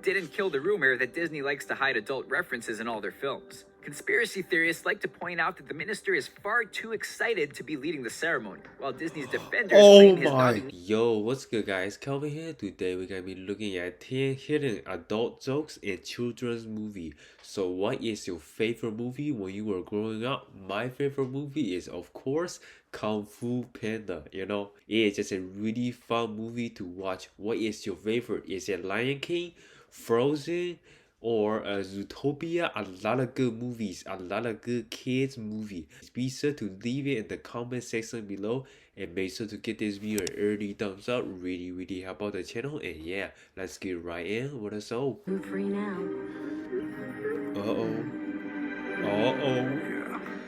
didn't kill the rumor that Disney likes to hide adult references in all their films. Conspiracy theorists like to point out that the minister is far too excited to be leading the ceremony, while Disney's defenders claim his nodding. Yo, what's good guys? Kelvin here. Today we're gonna be looking at 10 hidden adult jokes in children's movie. So what is your favorite movie when you were growing up? My favorite movie is of course Kung Fu Panda. It's just a really fun movie to watch. What is your favorite? Is it Lion King, Frozen, or Zootopia? A lot of good movies, a lot of good kids movie. Be sure to leave it in the comment section below and make sure to get this video an early thumbs up. Really help out the channel. And yeah, let's get right in with the show. I'm free now.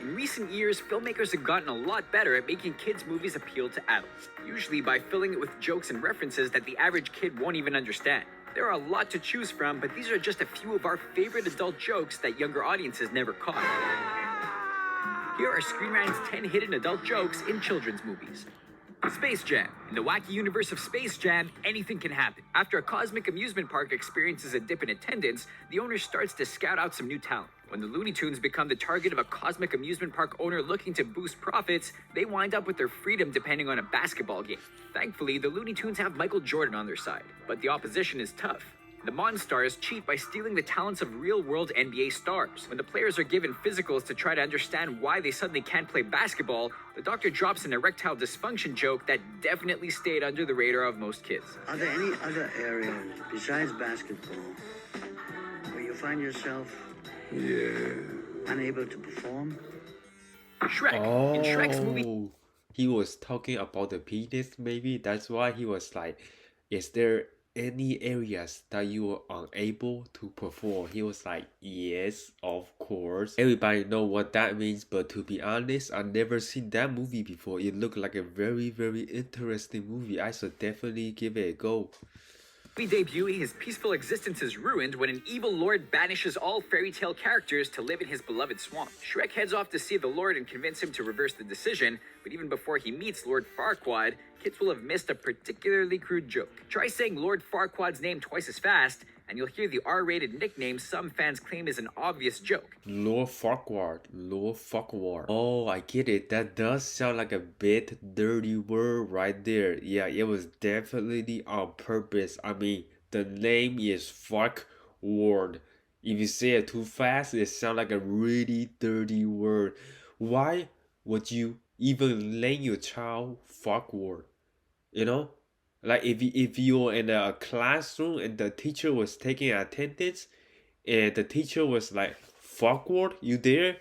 In recent years, filmmakers have gotten a lot better at making kids' movies appeal to adults, usually by filling it with jokes and references that the average kid won't even understand. There are a lot to choose from, but these are just a few of our favorite adult jokes that younger audiences never caught. Here are Screen Rant's 10 hidden adult jokes in children's movies. Space Jam. In the wacky universe of Space Jam, anything can happen. After a cosmic amusement park experiences a dip in attendance, the owner starts to scout out some new talent. When the Looney Tunes become the target of a cosmic amusement park owner looking to boost profits, they wind up with their freedom depending on a basketball game. Thankfully, the Looney Tunes have Michael Jordan on their side, but the opposition is tough. The Monstars cheat by stealing the talents of real-world NBA stars. When the players are given physicals to try to understand why they suddenly can't play basketball, the doctor drops an erectile dysfunction joke that definitely stayed under the radar of most kids. Are there any other areas besides basketball where you find yourself unable to perform? Shrek. In Shrek's movie, He was talking about the penis, maybe. That's why he was like, is there any areas that you were unable to perform? He was like, yes, of course. Everybody know what that means, but to be honest, I've never seen that movie before. It looked like a very interesting movie. I should definitely give it a go. debut, his peaceful existence is ruined when an evil lord banishes all fairy tale characters to live in his beloved swamp. Shrek heads off to see the lord and convince him to reverse the decision, but even before he meets Lord Farquaad, kids will have missed a particularly crude joke. Try saying Lord Farquaad's name twice as fast, and you'll hear the R-rated nickname some fans claim is an obvious joke. Lord Farquaad. Oh, I get it. That does sound like a bit dirty word right there. Yeah, it was definitely on purpose. I mean, the name is Farquaad. If you say it too fast, it sounds like a really dirty word. Why would you even name your child Farquaad? Like if you're in a classroom and the teacher was taking attendance and the teacher was like, Farquaad, you there?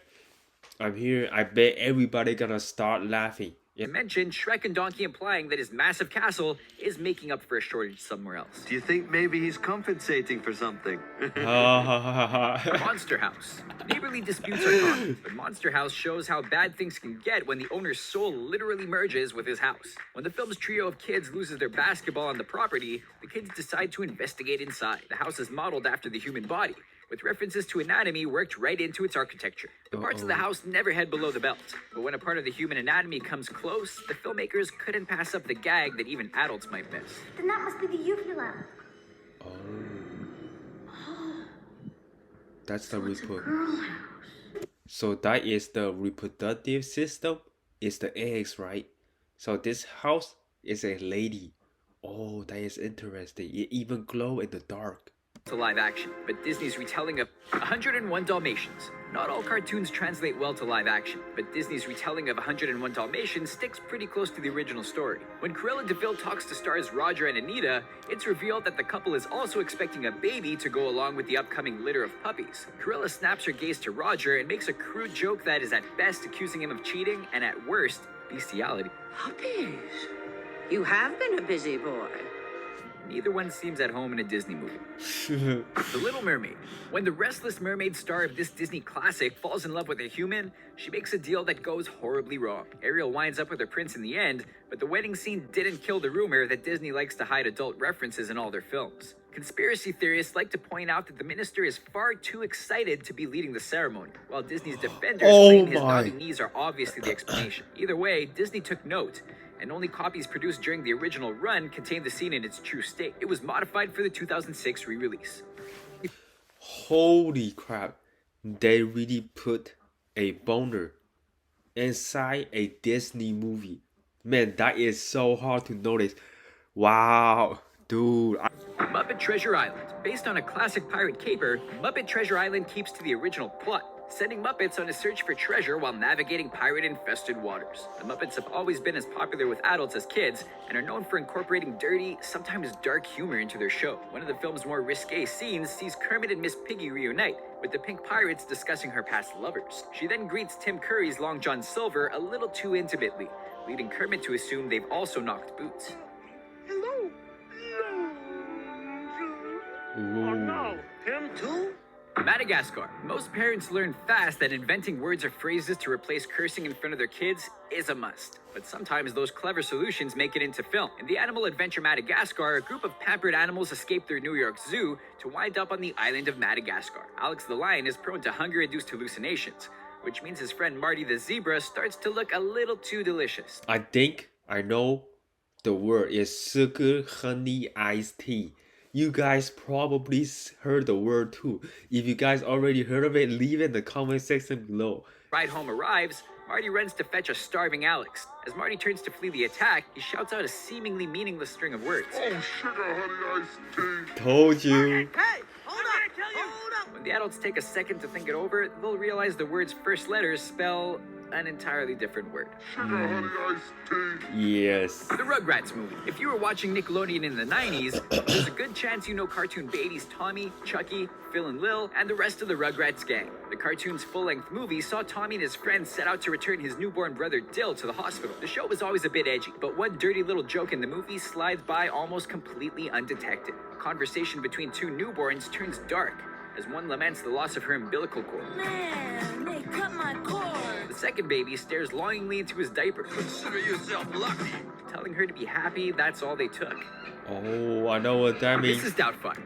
I'm here. I bet everybody gonna start laughing. You mentioned Shrek and Donkey implying that his massive castle is making up for a shortage somewhere else. Do you think maybe he's compensating for something? Monster House. Neighborly disputes are common, but Monster House shows how bad things can get when the owner's soul literally merges with his house. When the film's trio of kids loses their basketball on the property, the kids decide to investigate inside. The house is modeled after the human body, with references to anatomy worked right into its architecture. The parts of the house never head below the belt, but when a part of the human anatomy comes close, the filmmakers couldn't pass up the gag that even adults might miss. Then that must be the uvula. That's the It's a girl house. So that is the reproductive system. It's the eggs, right? So this house is a lady. Oh, that is interesting. It even glow in the dark. To live action, but Disney's retelling of 101 Dalmatians. Not all cartoons translate well to live action, but Disney's retelling of 101 Dalmatians sticks pretty close to the original story. When Cruella de Vil talks to stars Roger and Anita, it's revealed that the couple is also expecting a baby to go along with the upcoming litter of puppies. Cruella snaps her gaze to Roger and makes a crude joke that is at best accusing him of cheating and at worst, bestiality. Puppies? You have been a busy boy. Neither one seems at home in a Disney movie. The Little Mermaid. When the restless mermaid star of this Disney classic falls in love with a human, she makes a deal that goes horribly wrong. Ariel winds up with her prince in the end, but the wedding scene didn't kill the rumor that Disney likes to hide adult references in all their films. Conspiracy theorists like to point out that the minister is far too excited to be leading the ceremony, while Disney's defenders claim his nodding knees are obviously the explanation. Either way, Disney took note, and only copies produced during the original run contained the scene in its true state. It was modified for the 2006 re-release. Holy crap, they really put a boner inside a Disney movie. Man, that is so hard to notice. Wow, dude. Muppet Treasure Island. Based on a classic pirate caper, Muppet Treasure Island keeps to the original plot, sending Muppets on a search for treasure while navigating pirate-infested waters. The Muppets have always been as popular with adults as kids, and are known for incorporating dirty, sometimes dark humor into their show. One of the film's more risque scenes sees Kermit and Miss Piggy reunite, with the pink pirates discussing her past lovers. She then greets Tim Curry's Long John Silver a little too intimately, leading Kermit to assume they've also knocked boots. Hello. Ooh. No, him too? Madagascar. Most parents learn fast that inventing words or phrases to replace cursing in front of their kids is a must. But sometimes those clever solutions make it into film. In the animal adventure Madagascar, a group of pampered animals escape their New York zoo to wind up on the island of Madagascar. Alex the lion is prone to hunger-induced hallucinations, which means his friend Marty the zebra starts to look a little too delicious. I think I know the word is sugar honey iced tea. You guys probably heard the word too. If you guys already heard of it, leave it in the comment section below. Ride home arrives, Marty runs to fetch a starving Alex. As Marty turns to flee the attack, he shouts out a seemingly meaningless string of words. Oh, sugar honey iced tea. Told you. Hey, hold up, hold up. When the adults take a second to think it over, they'll realize the word's first letters spell an entirely different word. Sugar honey iced tea. Yes. The Rugrats movie. If you were watching Nickelodeon in the 90s, there's a good chance you know cartoon babies Tommy, Chucky, Phil and Lil, and the rest of the Rugrats gang. The cartoon's full-length movie saw Tommy and his friends set out to return his newborn brother Dill to the hospital. The show was always a bit edgy, but one dirty little joke in the movie slides by almost completely undetected. A conversation between two newborns turns dark as one laments the loss of her umbilical cord. Man, they cut my cord. The second baby stares longingly into his diaper, Consider yourself lucky. telling her to be happy that's all they took. Oh, I know what that means. Mrs. Doubtfire.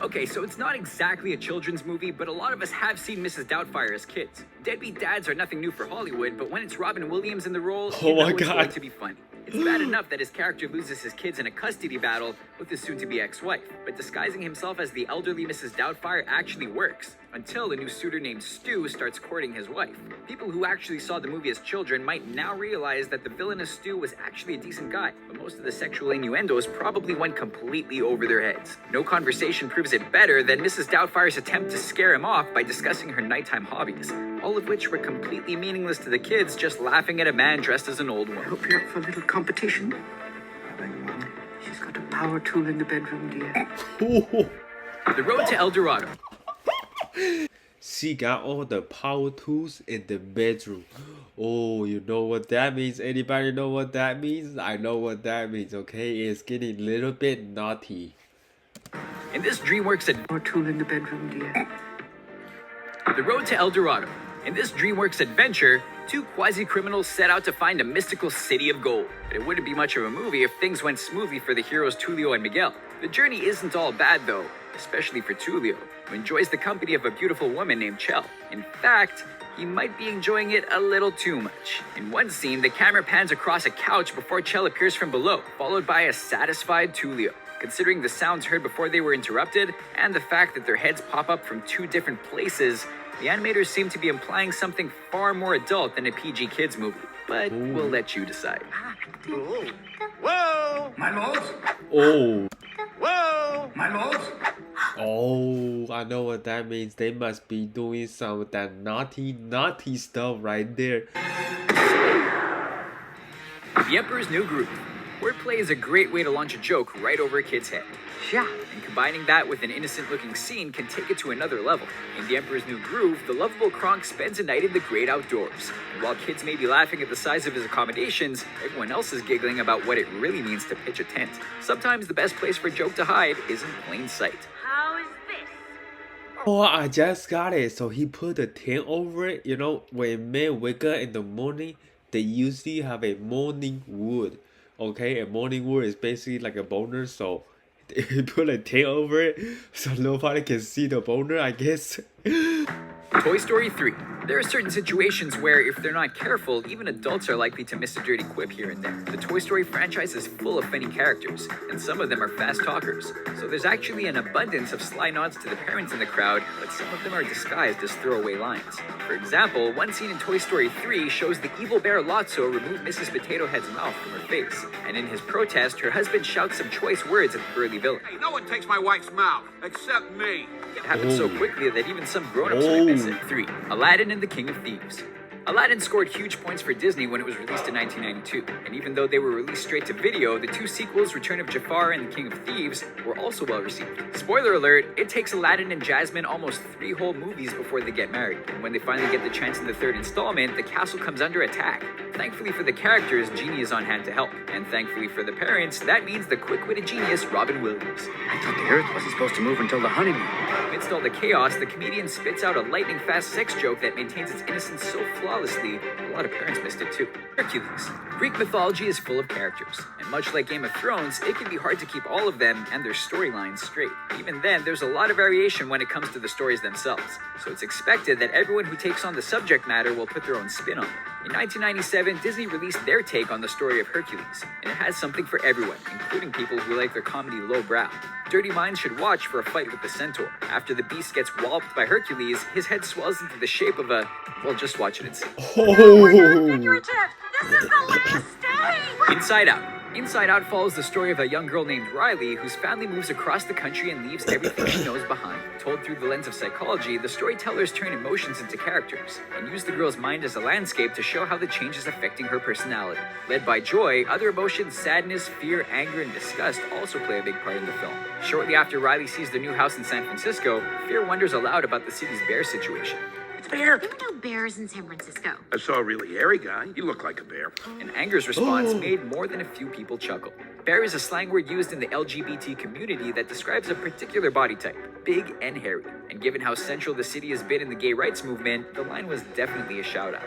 Okay, so it's not exactly a children's movie, but a lot of us have seen Mrs. Doubtfire as kids. Deadbeat dads are nothing new for Hollywood, but when it's Robin Williams in the role, Oh you know my it's God. going to be funny. It's bad enough that his character loses his kids in a custody battle with his soon-to-be ex-wife, but disguising himself as the elderly Mrs. Doubtfire actually works, until a new suitor named Stu starts courting his wife. People who actually saw the movie as children might now realize that the villainous Stu was actually a decent guy, but most of the sexual innuendos probably went completely over their heads. No conversation proves it better than Mrs. Doubtfire's attempt to scare him off by discussing her nighttime hobbies, all of which were completely meaningless to the kids, just laughing at a man dressed as an old woman. Hope you're up for a little competition. She's got a power tool in the bedroom, dear. The Road to El Dorado. She got all the power tools in the bedroom. Oh, you know what that means? Anybody know what that means? I know what that means, okay? It's getting a little bit naughty. In this DreamWorks Power tool in the bedroom, dear. The Road to El Dorado. In this DreamWorks adventure, two quasi-criminals set out to find a mystical city of gold. But it wouldn't be much of a movie if things went smoothly for the heroes Tulio and Miguel. The journey isn't all bad though, especially for Tulio, who enjoys the company of a beautiful woman named Chell. In fact, he might be enjoying it a little too much. In one scene, the camera pans across a couch before Chell appears from below, followed by a satisfied Tulio. Considering the sounds heard before they were interrupted, and the fact that their heads pop up from two different places, the animators seem to be implying something far more adult than a PG kids movie. But we'll let you decide. Whoa! My lords, Oh, Whoa! my lords. oh, I know what that means. They must be doing some of that naughty stuff right there. The Emperor's New Groove. Wordplay is a great way to launch a joke right over a kid's head. Yeah. And combining that with an innocent-looking scene can take it to another level. In The Emperor's New Groove, the lovable Kronk spends a night in the great outdoors. And while kids may be laughing at the size of his accommodations, everyone else is giggling about what it really means to pitch a tent. Sometimes the best place for a joke to hide is in plain sight. How is this? Oh, I just got it. So he put a tent over it. You know, when men wake up in the morning, they usually have a morning wood. Okay, a morning wood is basically like a boner, so he put a tent over it so nobody can see the boner, I guess. Toy Story 3. There are certain situations where, if they're not careful, even adults are likely to miss a dirty quip here and there. The Toy Story franchise is full of funny characters, and some of them are fast talkers. So there's actually an abundance of sly nods to the parents in the crowd, but some of them are disguised as throwaway lines. For example, one scene in Toy Story 3 shows the evil bear Lotso remove Mrs. Potato Head's mouth from her face, and in his protest, her husband shouts some choice words at the burly villain. Hey, no one takes my wife's mouth, except me. It happens so quickly that even some grown-ups might miss it. 3. Aladdin and the King of Thieves. Aladdin scored huge points for Disney when it was released in 1992, and even though they were released straight to video, the two sequels, Return of Jafar and The King of Thieves, were also well received. Spoiler alert, it takes Aladdin and Jasmine almost 3 whole movies before they get married, and when they finally get the chance in the 3rd installment, the castle comes under attack. Thankfully for the characters, Genie is on hand to help, and thankfully for the parents, that means the quick-witted genius Robin Williams. I thought the Earth wasn't supposed to move until the honeymoon. Amidst all the chaos, the comedian spits out a lightning-fast sex joke that maintains its innocence so flawlessly, a lot of parents missed it too. Hercules. Greek mythology is full of characters, and much like Game of Thrones, it can be hard to keep all of them and their storylines straight. Even then, there's a lot of variation when it comes to the stories themselves, so it's expected that everyone who takes on the subject matter will put their own spin on it. In 1997, Disney released their take on the story of Hercules, and it has something for everyone, including people who like their comedy lowbrow. Dirty minds should watch for a fight with the centaur. After the beast gets walloped by Hercules, his head swells into the shape of a... well, just watch it and see. Figurative. This is the last day. Inside Out. Inside Out follows the story of a young girl named Riley whose family moves across the country and leaves everything she knows behind. Told through the lens of psychology, the storytellers turn emotions into characters and use the girl's mind as a landscape to show how the change is affecting her personality. Led by joy, other emotions, sadness, fear, anger, and disgust also play a big part in the film. Shortly after Riley sees the new house in San Francisco, fear wonders aloud about the city's bear situation. It's bear. There are no bears in San Francisco. I saw a really hairy guy. He looked like a bear. And anger's response made more than a few people chuckle. Bear is a slang word used in the LGBT community that describes a particular body type, big and hairy. And given how central the city has been in the gay rights movement, the line was definitely a shout-out.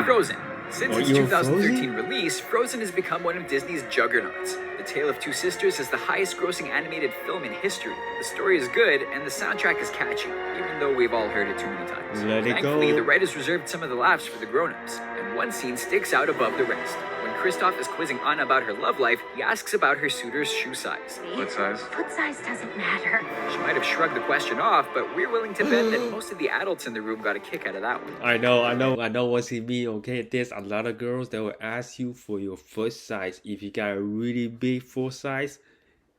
Frozen. Since its 2013 release, Frozen has become one of Disney's juggernauts. The Tale of Two Sisters is the highest-grossing animated film in history. The story is good, and the soundtrack is catchy, even though we've all heard it too many times. Thankfully, the writers reserved some of the laughs for the grown-ups, and one scene sticks out above the rest. When Kristoff is quizzing Anna about her love life, he asks about her suitor's shoe size. What size? Foot size doesn't matter. She might have shrugged the question off, but we're willing to bet that most of the adults in the room got a kick out of that one. I know what he mean, okay? There's a lot of girls that will ask you for your foot size. If you got a really big foot size,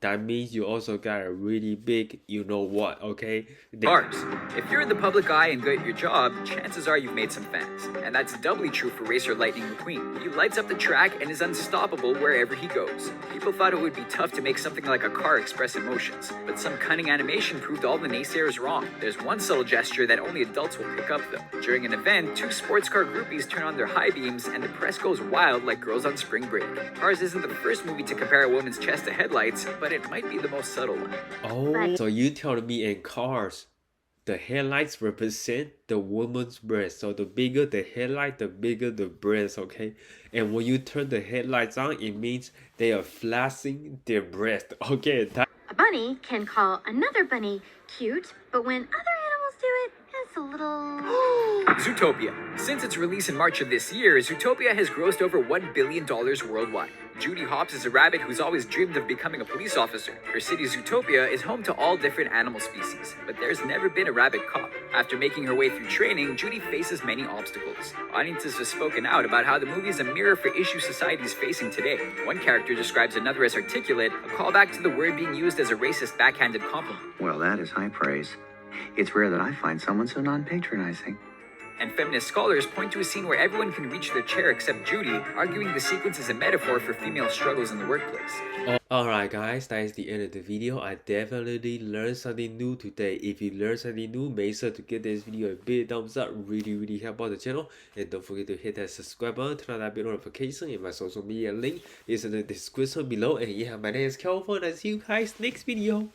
that means you also got a really big you know what, okay? Bars. If you're in the public eye and good at your job, chances are you've made some fans. And that's doubly true for Racer Lightning McQueen. He lights up the track and is unstoppable wherever he goes. People thought it would be tough to make something like a car express emotions, but some cunning animation proved all the naysayers wrong. There's one subtle gesture that only adults will pick up though. During an event, 2 sports car groupies turn on their high beams and the press goes wild like girls on spring break. Cars isn't the first movie to compare a woman's chest to headlights, but it might be the most subtle one. Oh, so you telling me in Cars, the headlights represent the woman's breast. So the bigger the headlight, the bigger the breast, okay? And when you turn the headlights on, it means they are flashing their breast, okay? A bunny can call another bunny cute, but when other animals do it, it's a little... Zootopia. Since its release in March of this year, Zootopia has grossed over $1 billion worldwide. Judy Hopps is a rabbit who's always dreamed of becoming a police officer. Her city, Zootopia, is home to all different animal species, but there's never been a rabbit cop. After making her way through training, Judy faces many obstacles. Audiences have spoken out about how the movie is a mirror for issues society is facing today. One character describes another as articulate, a callback to the word being used as a racist backhanded compliment. Well, that is high praise. It's rare that I find someone so non-patronizing. And feminist scholars point to a scene where everyone can reach their chair except Judy, arguing the sequence is a metaphor for female struggles in the workplace. Alright guys, that is the end of the video. I definitely learned something new today. If you learned something new, make sure to give this video a big thumbs up. Really help out the channel. And don't forget to hit that subscribe button, turn on that bell notification, and my social media link is in the description below. And yeah, my name is Kelvin, and I'll see you guys next video.